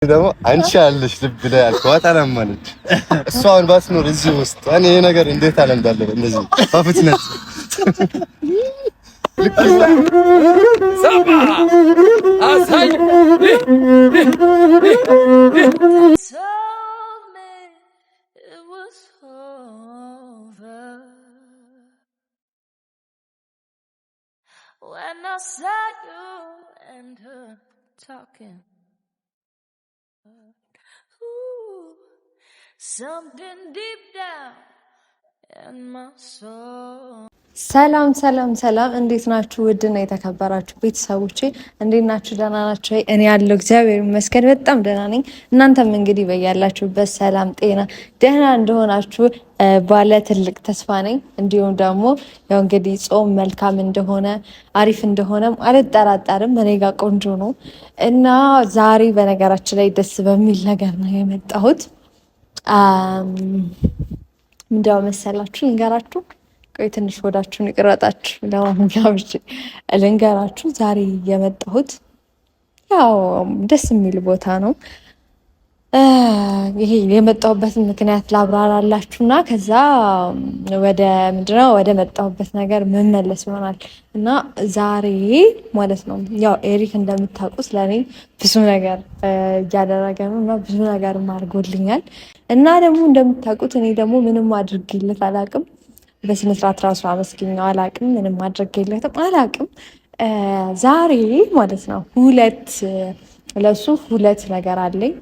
ደግሞ አንቺ ያለሽ ልብ ላይ አልኳት አላማለች። እሷን ባትኖር እዚህ ውስጥ እኔ ይሄ ነገር እንዴት አለምዳለሁ እንደዚህ በፍጥነት ሰባ አሳይ when I saw you and her talking. Ooh, something deep down in my soul. ሰላም ሰላም ሰላም፣ እንዴት ናችሁ? ውድና የተከበራችሁ ቤተሰቦቼ እንዴት ናችሁ? ደህና ናችሁ? እኔ ያለው እግዚአብሔር ይመስገን በጣም ደህና ነኝ። እናንተም እንግዲህ በያላችሁበት ሰላም ጤና ደህና እንደሆናችሁ ባለ ትልቅ ተስፋ ነኝ። እንዲሁም ደግሞ ያው እንግዲህ ጾም መልካም እንደሆነ አሪፍ እንደሆነም አልጠራጠርም። እኔ ጋር ቆንጆ ነው እና ዛሬ በነገራችን ላይ ደስ በሚል ነገር ነው የመጣሁት። ምንድነው መሰላችሁ ልንገራችሁ። ቆይ ትንሽ ወዳችሁን ይቅረጣችሁ። ለማንኛውም ልንገራችሁ ዛሬ የመጣሁት ያው ደስ የሚል ቦታ ነው። ይሄ የመጣሁበትን ምክንያት ላብራራላችሁና ከዛ ወደ ምንድነው ወደ መጣሁበት ነገር መመለስ ይሆናል። እና ዛሬ ማለት ነው ያው ኤሪክ እንደምታውቁት ለኔ ብዙ ነገር እያደረገ ነው እና ብዙ ነገር አድርጎልኛል። እና ደግሞ እንደምታውቁት እኔ ደግሞ ምንም አድርጌለት አላውቅም። በስነ ስርዓት ራሱ አመስግኛው አላውቅም። ምንም አድርጌለትም አላውቅም። ዛሬ ማለት ነው ለሱ ሁለት ነገር አለኝ።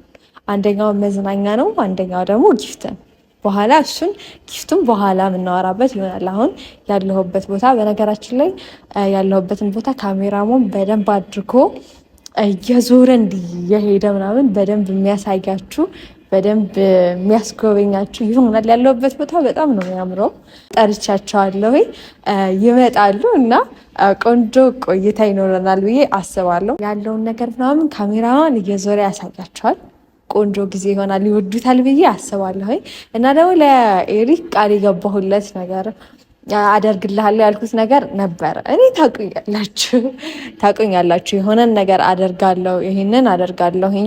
አንደኛው መዝናኛ ነው፣ አንደኛው ደግሞ ጊፍት። በኋላ እሱን ጊፍቱን በኋላ የምናወራበት ይሆናል። አሁን ያለሁበት ቦታ በነገራችን ላይ ያለሁበትን ቦታ ካሜራማን በደንብ አድርጎ እየዞረ እንዲየሄደ ምናምን በደንብ የሚያሳያችሁ በደንብ የሚያስጎበኛችሁ ይሆናል። ያለሁበት ቦታ በጣም ነው የሚያምረው። ጠርቻቸዋለሁ፣ ይመጣሉ እና ቆንጆ ቆይታ ይኖረናል ብዬ አስባለሁ። ያለውን ነገር ምናምን ካሜራማን እየዞረ ያሳያቸዋል። ቆንጆ ጊዜ ይሆናል፣ ይወዱታል ብዬ አስባለሁ። እና ደግሞ ለኤሪክ ቃል የገባሁለት ነገር አደርግልሃለሁ ያልኩት ነገር ነበር። እኔ ታውቁኛላችሁ የሆነን ነገር አደርጋለሁ፣ ይሄንን አደርጋለሁኝ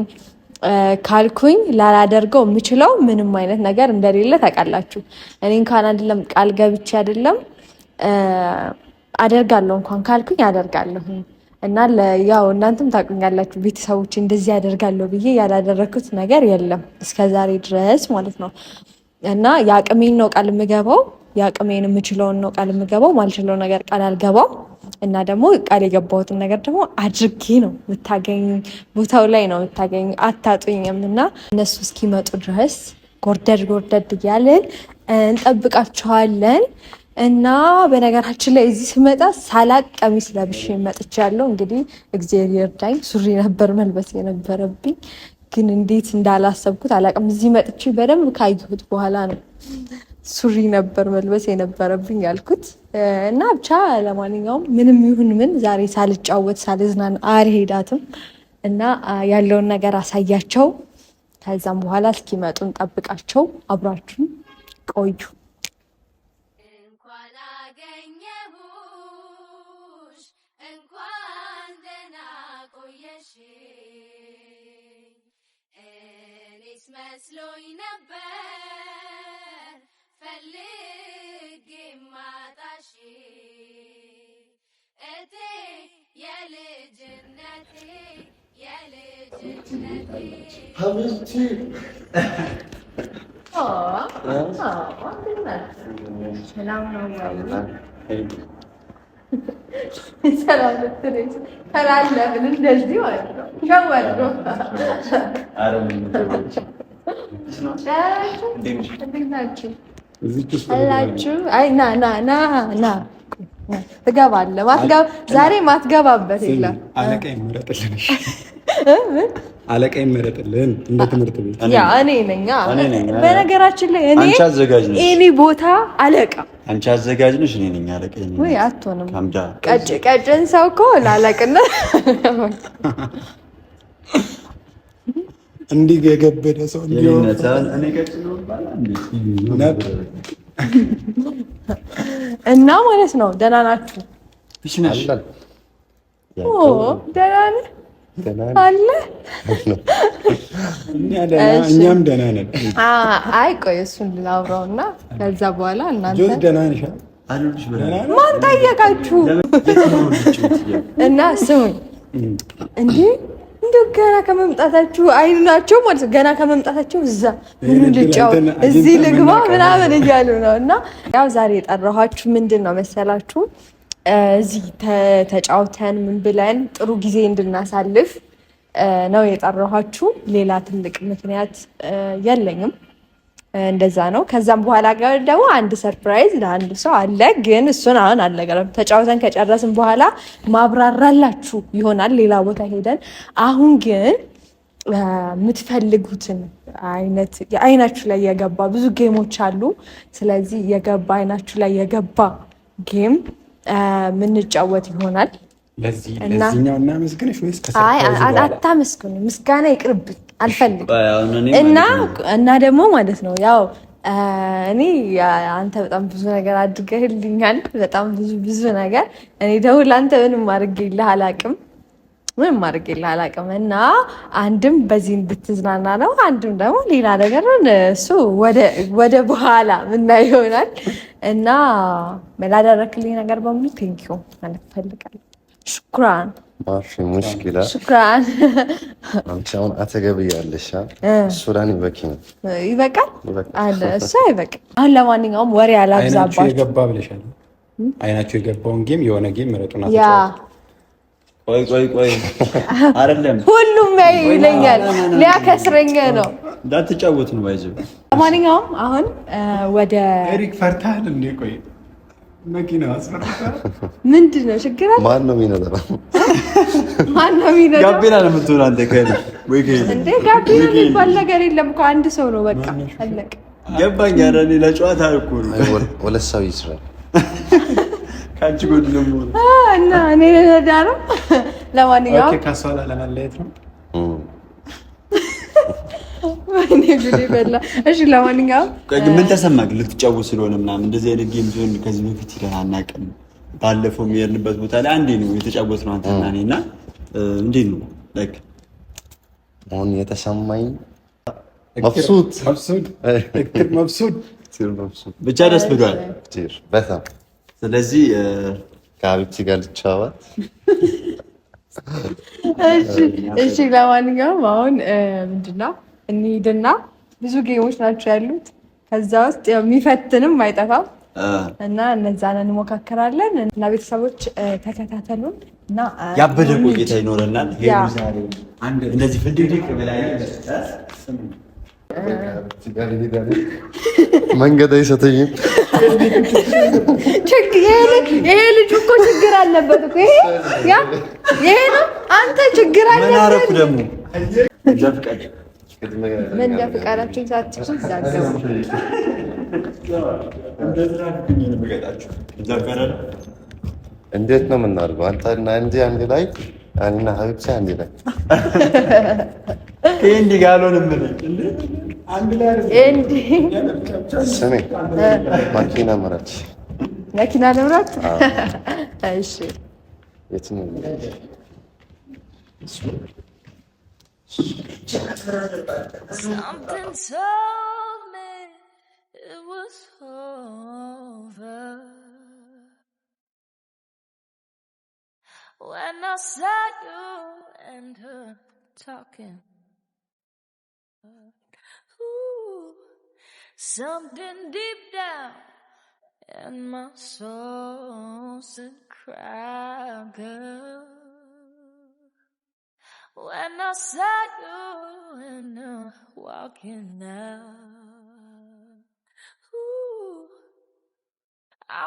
ካልኩኝ ላላደርገው የምችለው ምንም አይነት ነገር እንደሌለ ታውቃላችሁ። እኔ እንኳን አይደለም ቃል ገብቼ አይደለም አደርጋለሁ እንኳን ካልኩኝ አደርጋለሁኝ። እና ያው እናንተም ታውቁኛላችሁ ቤተሰቦች እንደዚህ አደርጋለሁ ብዬ ያላደረኩት ነገር የለም እስከዛሬ ድረስ ማለት ነው። እና የአቅሜን ነው ቃል የምገባው፣ የአቅሜን የምችለውን ነው ቃል የምገባው፣ ማልችለው ነገር ቃል አልገባው። እና ደግሞ ቃል የገባሁትን ነገር ደግሞ አድርጌ ነው የምታገኝ፣ ቦታው ላይ ነው የምታገኝ፣ አታጡኝም። እና እነሱ እስኪመጡ ድረስ ጎርደድ እያለን እንጠብቃቸዋለን። እና በነገራችን ላይ እዚህ ስመጣ ሳላቅ ቀሚስ ለብሼ መጥቻለሁ። እንግዲህ እግዚአብሔር ይርዳኝ። ሱሪ ነበር መልበስ የነበረብኝ ግን እንዴት እንዳላሰብኩት አላቅም። እዚህ መጥቼ በደንብ ካየሁት በኋላ ነው ሱሪ ነበር መልበስ የነበረብኝ ያልኩት። እና ብቻ ለማንኛውም ምንም ይሁን ምን ዛሬ ሳልጫወት ሳልዝናን አልሄዳትም። እና ያለውን ነገር አሳያቸው። ከዛም በኋላ እስኪመጡ እንጠብቃቸው። አብራችሁን ቆዩ። መስሎኝ ነበር ፈልጌ ማጣሽ እቴ የልጅነቴ ሀብልቲ ሰላም ነው ሰላም ልትለኝ ተላለፍን እንደዚህ ማለት ነው። ሸወድ ነው አላችሁ። አይ ና ትገባለህ። ዛሬ ማትገባበት የለም። አለቃ ይመረጥልን እንደ ትምህርት ቤት። ያ እኔ ነኝ። በነገራችን ላይ እኔ ቦታ አለቃ አንቺ አዘጋጅ ነሽ፣ እኔ ነኝ አለቃ። ወይ አትሆንም። ቀጭን ሰው እኮ ላለቅነት እንዲህ የገበደ ሰው እና ማለት ነው። ደህና ናችሁ? ደህና ነህ? አለ እኛም ደህና ነን። አይ ቆይ እሱን ላውራውና ከዛ በኋላ እናንተ ጆት ደህና ነሽ? ማን ጠየቃችሁ? እና ስሙኝ እንዴ እንደው ገና ከመምጣታችሁ አይኑ ናቸው ማለት ገና ከመምጣታቸው እዛ ምን ልጫው እዚህ ልግባ ምናምን እያሉ ነው። እና ያው ዛሬ የጠራኋችሁ ምንድን ነው መሰላችሁ እዚህ ተጫውተን ምን ብለን ጥሩ ጊዜ እንድናሳልፍ ነው የጠራኋችሁ። ሌላ ትልቅ ምክንያት የለኝም። እንደዛ ነው። ከዛም በኋላ ጋር ደግሞ አንድ ሰርፕራይዝ ለአንድ ሰው አለ፣ ግን እሱን አሁን አልነገርም። ተጫውተን ከጨረስን በኋላ ማብራራላችሁ ይሆናል ሌላ ቦታ ሄደን። አሁን ግን የምትፈልጉትን አይነት አይናችሁ ላይ የገባ ብዙ ጌሞች አሉ። ስለዚህ የገባ አይናችሁ ላይ የገባ ጌም ምንጫወት ይሆናል። ለዚህኛው እናመስግንሽ ወይስ አታመስግኑ? ምስጋና ይቅርብኝ አልፈልግም። እና ደግሞ ማለት ነው ያው እኔ አንተ በጣም ብዙ ነገር አድርገህልኛል፣ በጣም ብዙ ነገር። እኔ ደግሞ ለአንተ ምንም አድርጌልህ አላውቅም። እና አንድም በዚህ እንድትዝናና ነው፣ አንድም ደግሞ ሌላ ነገር እሱ ወደ በኋላ ምናየው ይሆናል። እና ላደረክልኝ ነገር በሙሉ ቴንኪው ማለት እፈልጋለሁ። ሽኩራን ሙሽኪላ ሽኩራን። አንቺ አሁን አተገብያለሽ ሱዳን ይበቃል አለ እሱ አይበቃ። አሁን ለማንኛውም ወሬ አላብዛባችሁ። የገባ ብለሻል። አይናችሁ የገባውን ጌም የሆነ ጌም ምረጡና ያ ቆይ አይደለም ሁሉም ይለኛል፣ ሊያከስረኝ ነው። እንዳትጫወት ነው ባይዘው። ለማንኛውም አሁን ወደ ኤሪክ ፈርታል እንዴ? ቆይ መኪና አስፈራታ። ምንድን ነው ችግር አለ? ማን ነው የሚነዳው? ጋቢና ነው የምትሆነው አንተ ወይ እንዴ? ጋቢና የሚባል ነገር የለም እኮ አንድ ሰው ነው በቃ አለቀ። ገባኝ። ኧረ እኔ ለጨዋታ እኮ ነው። ሁለት ሰው ይስራል ካንቺ ጎድ ነው እና እኔ ነዳ ነው። ለማንኛውም ኦኬ፣ ካሷላ ለማለየት ነው። እኔ ጉዴ በላ። እሺ ለማንኛውም ምን ተሰማክ? ልትጫወት ስለሆነ ምናምን እንደዚህ አይነት ጌም ዞን ከዚህ በፊት ይለን አናውቅም። ባለፈው የሚሄድንበት ቦታ ላይ አንዴ ነው የተጫወትነው አንተና እኔ እና እንዴት ነው ላይክ አሁን የተሰማኝ መብሱድ ብቻ ደስ ብሏል በጣም። ስለዚህ ከሀቢብቲ ጋር ልጫወት። እሺ ለማንኛውም አሁን ምንድነው እንሂድና ብዙ ጌሞች ናቸው ያሉት። ከዛ ውስጥ የሚፈትንም አይጠፋም እና እነዛን እንሞካከራለን። እና ቤተሰቦች ተከታተሉን እና ያበደ ቆይታ ይኖረናል። እንደዚህ ፍንድቅ በላይ መንገድ አይሰተኝም። ይሄ ልጅ እኮ ችግር አለበት እኮ ይሄ ነው። አንተ ችግር አለበት። ምን አደረኩ ደግሞ? መንጃ ፈቃዳችሁን ሳትጨርሱ ዛገቡ። እንዴት ነው የምናደርገው? አንተና አንድ ላይ እኔና ሀቢብቲ አንድ ላይ እንዲ ጋሎን ምን አንድ ላይ ስሜ መኪና ምራት እሺ የትኛው Something told me it was over when I saw you and her talking. Ooh, something deep down in my soul said, "Cry, girl." When I saw you and walking out, ooh, I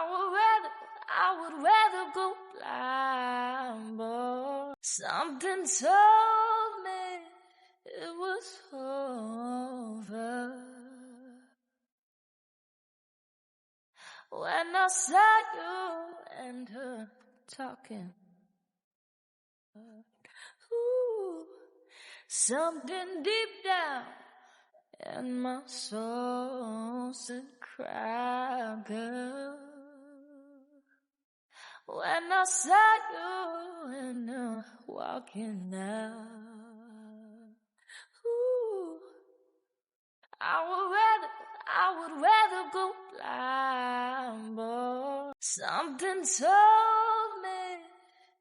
would rather go blind, boy. Something told me it was over when I saw you and her talking. Ooh, something deep down in my soul said, "Cry, girl." when I saw you and walking out. Ooh, I would rather go blind, boy. Something told me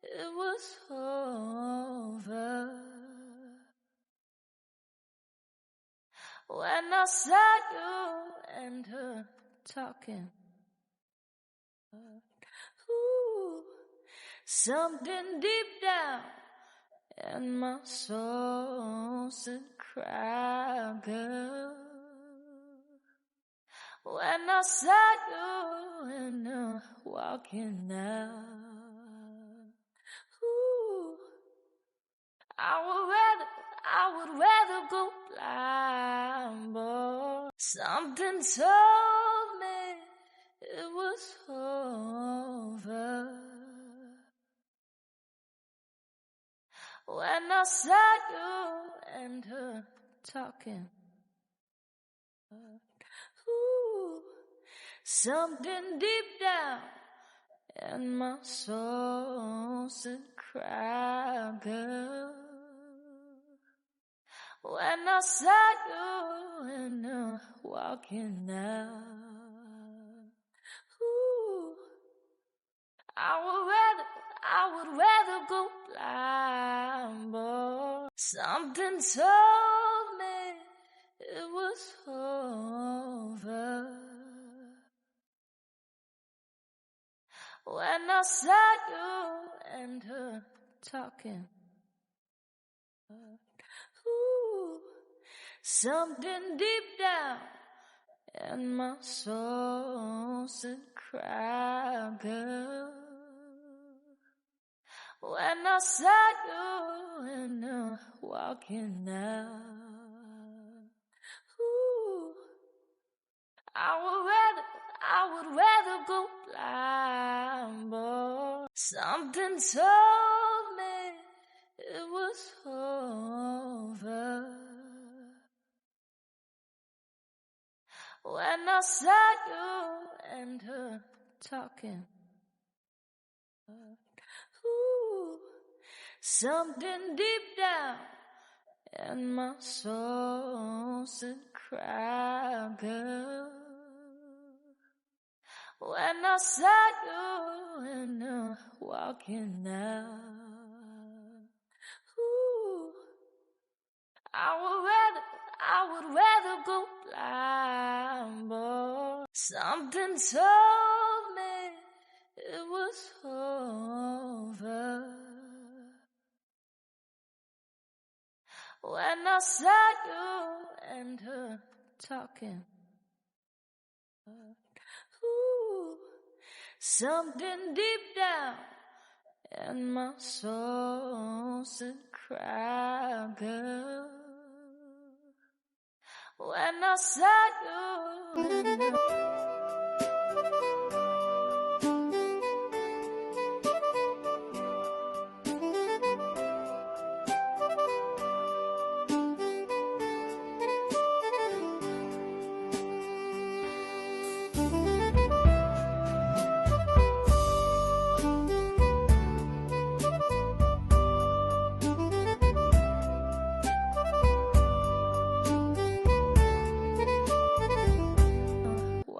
it was over when I saw you and her talking. Ooh, something deep down in my soul said, cry, girl. When I saw you and walking out. Ooh, I would rather go blind, boy. Something told me it was over when I saw you and her talking. Ooh, something deep down in my soul said, cry, girl. When I saw you and walking out. Ooh, I would rather go blind, boy. Something told me it was over when I saw you and her talking. Ooh, something deep down in my soul said, cry, girl. When I saw you and walking out. Ooh, I would rather go blind, boy. Something told me it was over when I saw you and her talking. Ooh, something deep down in my soul said, cry, girl. When I saw you and walking out. Ooh, I would rather go blind, boy. Something told me it was over when I saw you and her talking. Ooh, something deep down in my soul said, cry, girl. When I saw you and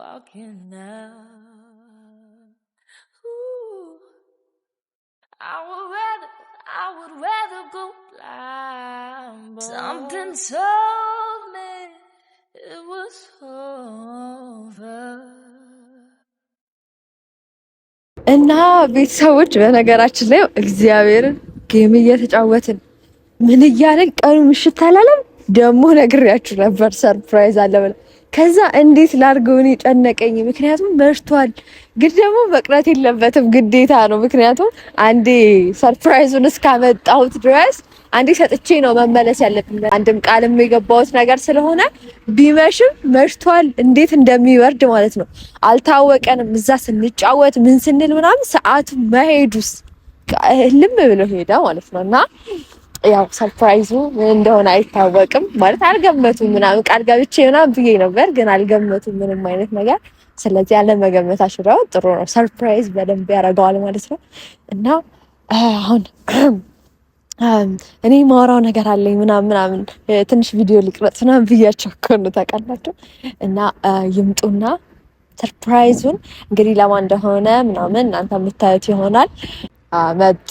walking out. Ooh, I would rather go blind, boy. Something told me it was over. እና ቤተሰቦች በነገራችን ላይ እግዚአብሔርን ጌም እየተጫወትን ምን እያለን ቀኑ ምሽት አላለም። ደግሞ ነግሬያችሁ ነበር ሰርፕራይዝ አለ ብለ ከዛ እንዴት ላድርገው እኔ ጨነቀኝ። ምክንያቱም መሽቷል፣ ግን ደግሞ መቅረት የለበትም ግዴታ ነው። ምክንያቱም አንዴ ሰርፕራይዙን እስካመጣሁት ድረስ አንዴ ሰጥቼ ነው መመለስ ያለብኝ። አንድም ቃልም የገባሁት ነገር ስለሆነ ቢመሽም መሽቷል፣ እንዴት እንደሚወርድ ማለት ነው አልታወቀንም። እዛ ስንጫወት ምን ስንል ምናምን ሰዓቱ መሄዱስ ልም ብሎ ሄደ ማለት ነውና ያው ሰርፕራይዙ እንደሆነ አይታወቅም ማለት አልገመቱም። ምናምን ቃል ገብቼ ምናምን ብዬ ነበር፣ ግን አልገመቱም ምንም አይነት ነገር ስለዚህ አለመገመታችሁ ደግሞ ጥሩ ነው። ሰርፕራይዝ በደንብ ያደርገዋል ማለት ነው። እና አሁን እኔ ማወራው ነገር አለኝ ምናምን ትንሽ ቪዲዮ ልቅረጽ ምናምን ብያቸው እኮ ነው ታውቃላችሁ። እና ይምጡና ሰርፕራይዙን እንግዲህ ለማን እንደሆነ ምናምን እናንተ የምታዩት ይሆናል። መጡ።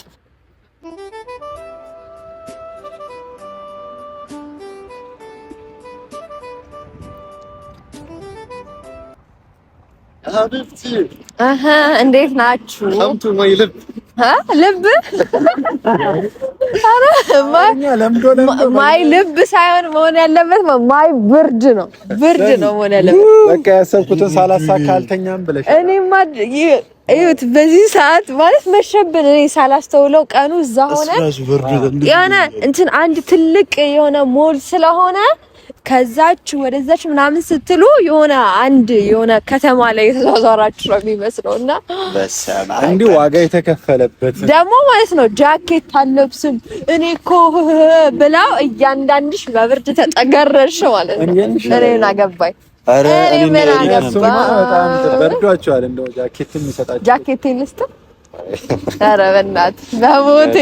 እንዴት ናችሁ? ልብ ማይ ልብ ሳይሆን መሆን ያለበት ማይ ብርድ ነው መሆን ያለበት። በቃ ያሰብኩትን ሳላሳካ አልተኛም ብለሽ እኔማ እዩት፣ በዚህ ሰዓት ማለት መሸብን እኔ ሳላስተውለው ቀኑ እዛ ሆነ የሆነ እንትን አንድ ትልቅ የሆነ ሞል ስለሆነ ከዛች ወደዛች ምናምን ስትሉ የሆነ ከተማ ላይ የተዟዟራችሁ ነው የሚመስለው። እና እንዲህ ዋጋ የተከፈለበት ደግሞ ማለት ነው። ጃኬት አለብስም እኔ እኮ ብላው እያንዳንድሽ በብርድ ተጠገረሽ ማለት ነው። እኔ ምን አገባኝ? እኔ ምን አገባኝ? በጣም በርዷቸዋል። እንደው ጃኬትም ይሰጣቸው ጃኬት ልስጥ። ኧረ በእናትህ በሞቴ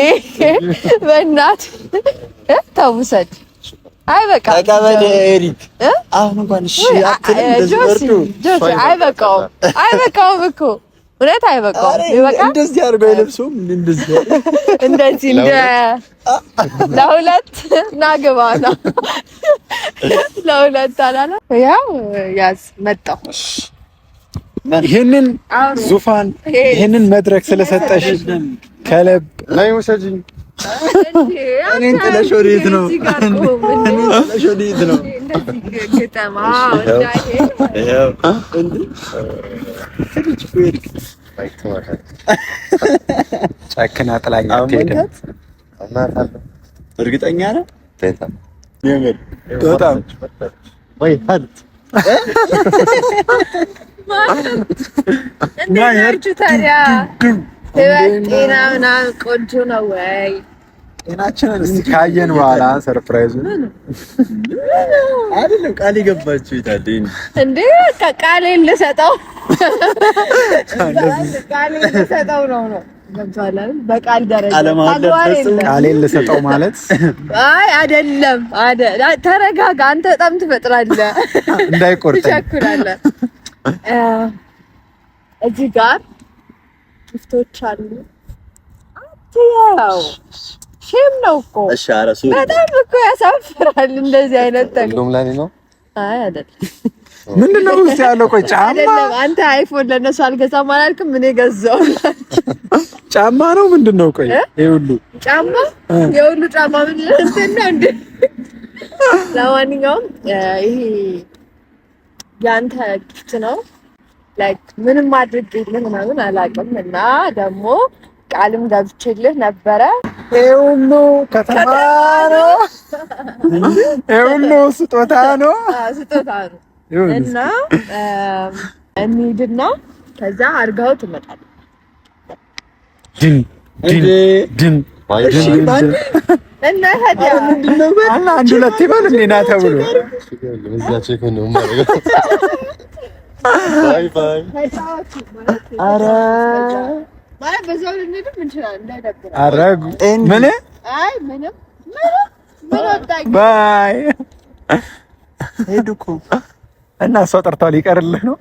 በእናትህ ተውሰድ። አይ በቃ ተቀበል ኤሪክ። አሁን እንኳን እሺ አይበቃውም እኮ እውነት አይበቃውም። ይበቃ እንደዚህ አድርጎ አይለብሱም። እንደዚህ እንደ ለሁለት ናግባ ነው ለሁለት አላላ ያው ያዝ መጣሁ። ይሄንን ዙፋን ይሄንን መድረክ ስለሰጠሽ ከልብ ላይ ወሰጂኝ። እኔን ጥለሽ ወዴት ነው? ጥለሽ ወዴት ነው? ጨክና ጥላኝ አትሄድም። እርግጠኛ ነህ? በጣም ወይ ሀብት እንዴት ታዲያ ጤና ምናምን ቆንጆ ነው ወይ? ጤናችንን እስቲ ካየን በኋላ ሰርፕራይዙ አይደለም ቃል የገባችሁ ይታደኝ እንዴ? ቃሌን ልሰጠው ነው ገብቷል። በቃል ደረጃ ቃሌን ልሰጠው ማለት አይ አይደለም። ተረጋጋ አንተ በጣም ትፈጥራለህ፣ እንዳይቆርጠኝ ትቸኩላለህ። እዚህ ጋር ጊፍቶች አሉ። አትያው ሼም ነው እኮ። እሺ አረሱ በጣም እኮ ያሳፍራል እንደዚህ አይነት ተግባር። ሁሉም ለኔ ነው። አይ አይደለም። ምንድነው ውስጥ ያለው? ቆይ ጫማ አይደለም። አንተ አይፎን ለነሱ አልገዛም አላልክም? እኔ ገዛው። ጫማ ነው ምንድነው? ቆይ ይሄ ሁሉ ጫማ የሁሉ ጫማ ምን እንትን ነው እንዴ? ለማንኛውም ይሄ ያንተ ጊፍት ነው። ላይክ ምንም አድርጌልህ ምናምን አላውቅም። እና ደግሞ ቃልም ገብቼልህ ነበረ። ይሄ ሁሉ ከተማ ነው፣ ይሄ ሁሉ ስጦታ ነው፣ ስጦታ ነው። እና እንሂድና ከዛ አድርገኸው ትመጣለህ። ድን እና ታዲያ ምንድነው? አንድ ሁለት ይበል እንዴ ና ተብሎ እዛቸው እኮ ነው ማለት ባይ ባይ። ኧረ ማለት በዛው ልንሄድም እንችላለን እንዳይደብረን። አረጉ ምን? አይ ምንም ምን ወጣኝ። ባይ ሄዱ እኮ እና እሷ ጠርታ ሊቀርልህ ነው።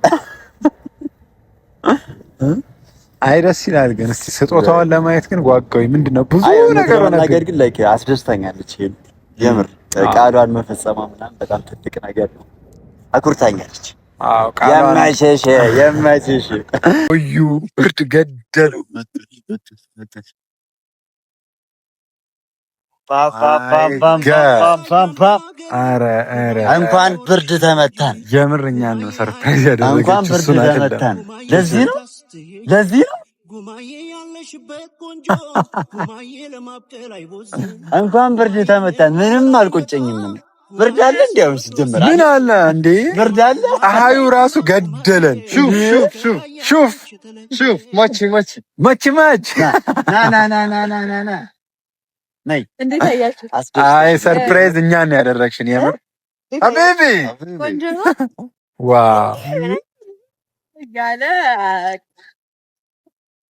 አይ ደስ ይላል። ግን እስቲ ስጦታዋን ለማየት ግን ጓጓኝ። ምንድነው ብዙ ነገር ግን ላይክ አስደስታኛለች። የምር ቃሏን መፈጸማ ምናምን በጣም ትልቅ ነገር ነው። አኩርታኛለች። አዎ የማይሸሽ እዩ ብርድ ገደሉ። እንኳን ብርድ ተመታን። የምርኛ ነው ሰርፕራይዝ ያደረገች። እንኳን ብርድ ተመታን። ለዚህ ነው እንኳን ብርድ ተመታን። ምንም አልቆጨኝም። ብርድ አለ እንዴው ሲጀመር ምን አለ እንዴ? ብርድ አለ። ፀሐዩ ራሱ ገደለን። ሹፍ መች ና ነይ። እንዴት አያችሁ? አይ ሰርፕራይዝ እኛን ነው ያደረግሽን። የምር አቤቢ ቆንጆ ነው። ዋው ያለ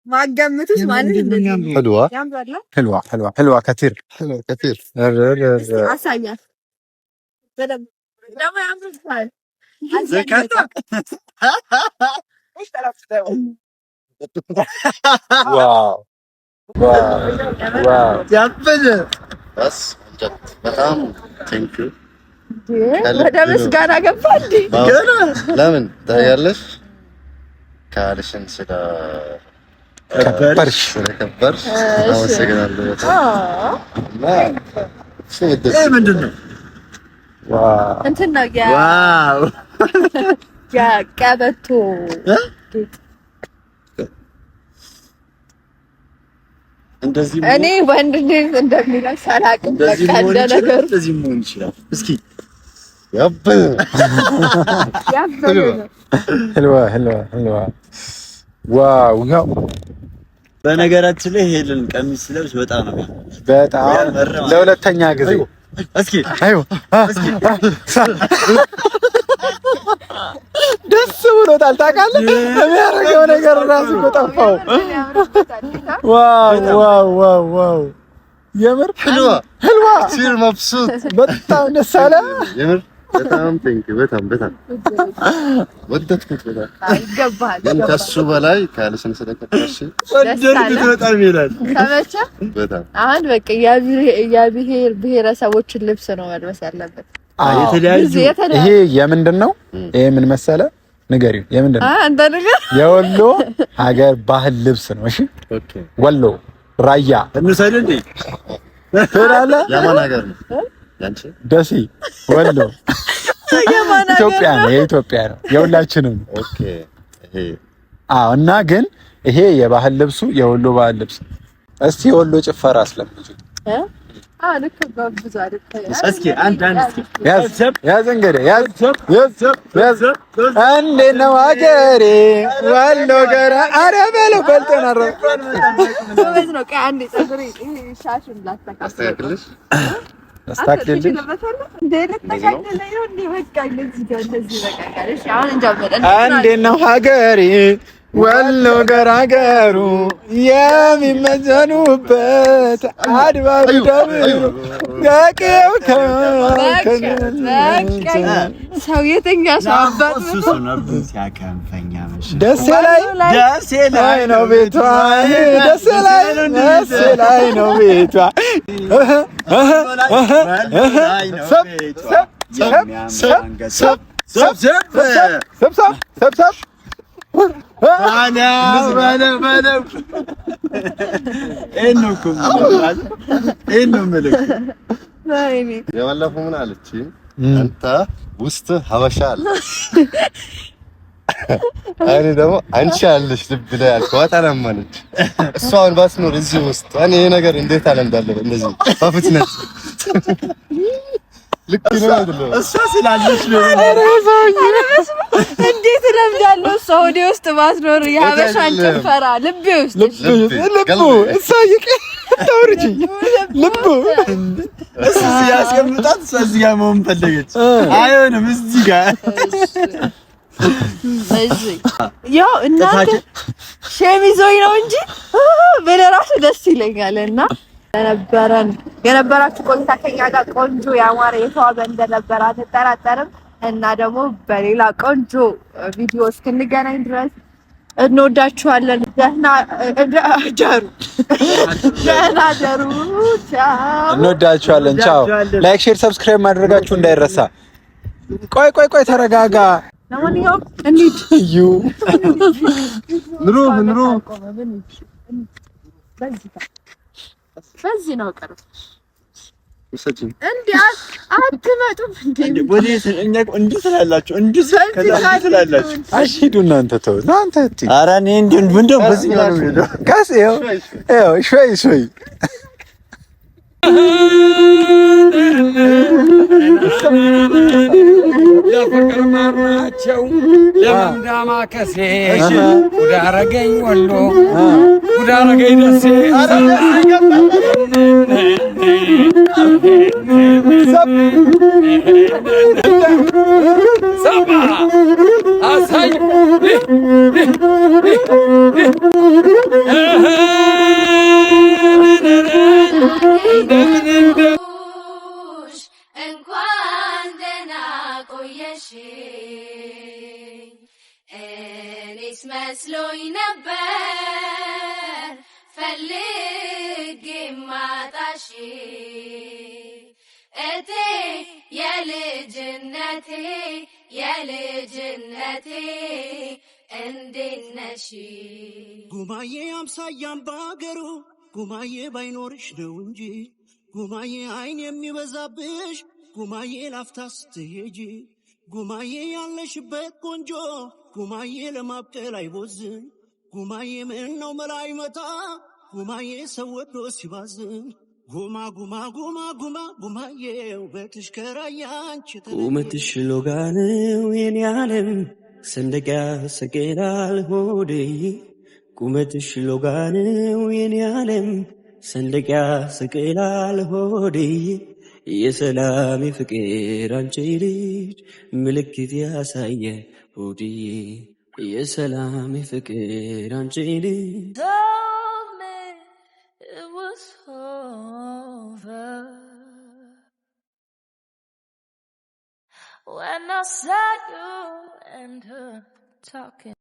ማገምቱስ ማለት እንደዚህ حلوة ያምራል። حلوة كثير كثير አሳያት በደምብ ደግሞ ያምራል። واو ያበደ بس جد በጣም ቴንክ ዩ ወደ ምስጋና ገባ እንዴ? ለምን ታያለሽ? ካልሽን ስለ ከበርሽ አመሰግናለሁ በጣም ይሄ ምንድን ነው? እንትን ነው ዋው ቀበቶ እንደዚህ እኔ ወንድ ልጅ እንደሚለው ሳላቅም በቃ እንደነገሩ እንደዚህ መሆን ይችላል። እስኪ حلوة ዋው ያው በነገራችን ላይ ሄልን ቀሚስ ስለብስ በጣም ነው በጣም ለሁለተኛ ጊዜ እስኪ ደስ ብሎታል። ታውቃለህ የሚያደርገው ነገር ራሱ እኮ ጠፋው። ዋው የምር ህልዋ ሲር መብሱት በጣም ደስ አለ። የምር በጣም ቴንክ ዩ በጣም ወደድኩት በጣም ይገባል። ግን ከሱ በላይ ካልሽን ስለከፈሽ ወደድኩት በጣም ይላል። ተመቸ በጣም አሁን በቃ የብሔር ብሔረሰቦችን ልብስ ነው መልበስ ያለበት። የተለያዩ ይሄ የምንድን ነው? ይሄ ምን መሰለ ንገሪው። የምንድን ነው? አንተ ነገር የወሎ ሀገር ባህል ልብስ ነው። እሺ ኦኬ ወሎ ራያ እንሰድ እንዴ ትላለህ። የማን ሀገር ነው? ያንቺ ደሴ ወሎ ኢትዮጵያ ነው። የኢትዮጵያ ነው የሁላችንም። ኦኬ ይሄ እና ግን ይሄ የባህል ልብሱ የወሎ ባህል ልብስ። እስቲ የወሎ ጭፈራ አስለምጂ። ልክ በብዙ አይደል? እስኪ አንድ ያዝ እንግዲህ ያዝ እንዴት ነው ሀገሬ ወሎ ገራ አረ በለው በልጠና ጎበዝ ነው። ቀይ አንዴ ፀጉሬ ሻሽን ላስተካክልሽ አስተካክልልሽ እንዴት ነው ሀገሬ ወሎ ገራገሩ የሚመዘኑበት አድባሩ ደብሩ ያቄው ሰው የተኛ ሰው አባት ደሴ ላይ ነው ቤቷ ደሴ ላይ ነው ቤቷ ሰብ የባለፈው ምን አለች? አንተ ውስጥ ሀበሻ አለ እኔ ደግሞ አንቺ አለሽ ልብ ላይ አልኳት። አላመነች። እሷን ባስኖር እዚህ ውስጥ እኔ ይሄ ነገር እንዴት አለ እንዳለ እንደዚህ በፍጥነት ልክ ነው አይደለም? እሷ ስላለች ነው። እንዴት ለምዳለሁ። እሷ ወደ ውስጥ ባስኖር የሀበሻን ጭፈራ ልቤ ውስጥ ልቡ እሳይቅ ታውርጂ ልቡ እዚህ ያስቀምጣት። እሷ እዚህ ጋር መሆን ፈለገች። አይሆንም እዚህ ጋር ያው እናንተ ሸሚዞኝ ነው እንጂ በለራሱ ደስ ይለኛልና የነበራችሁ ቆይታ ከኛ ጋር ቆንጆ ያማረ የተዋበ እንደነበረ አንጠራጠርም። እና ደግሞ በሌላ ቆንጆ ቪዲዮ እስክንገናኝ ድረስ እንወዳችኋለን። ደህና ጀሩ። ቻው። እንወዳችኋለን። ቻው። ላይክ፣ ሼር፣ ሰብስክራይብ ማድረጋችሁ እንዳይረሳ። ቆይ ተረጋጋ። ለማንኛውም እንሂድ። ኑሮ በዚህ ነው ቀረ ወሰጂኝ እንዴ አትመጡም እንዴ? ወዴት እኛ እንዴ ትላላችሁ? እንዴ ትላላችሁ? አሽዱ እናንተ ተው እናንተ እቲ ኧረ እኔ እንዴ ምንድነው በዚህ ጋር ነው ሄዶ ካስ ይኸው ሾይ የፍቅር ማርናቸው ለምዳማ ከሴ ጉድ አረገኝ ወሎ ጉድ አረገኝ ደሴ ሰባ አሳይ እንኳን ደህና ቆየሽ እኔስ መስሎኝ ነበር ፈልጌ ማጣሽ እቴ የልጅነቴ እንዴት ነሽ ጉማዬ አምሳያም ባገሩ ጉማዬ ባይኖርሽ ነው እንጂ ጉማዬ አይን የሚበዛብሽ ጉማዬ ላፍታ ስትሄጂ ጉማዬ ያለሽበት ቆንጆ ጉማዬ ለማብቀል አይቦዝን ጉማዬ ምን ነው መላይ መታ ጉማዬ ሰው ወዶ ሲባዝን ጉማ ጉማ ጉማ ጉማ ጉማዬ ውበትሽ ከራያንቺ ቁመትሽ ሎጋ ነው የኔ ዓለም ሰንደቅ ያሰቅላል ሆዴ ቁመትሽ ሎጋ ነው የኔ ዓለም ሰንደቅ ያሰቅላል ሆዴ የሰላም ፍቅር አንቺ ልጅ ምልክት ያሳየ ሆዴ የሰላም ፍቅር አንቺ ልጅ told me it was over when I saw you and her talking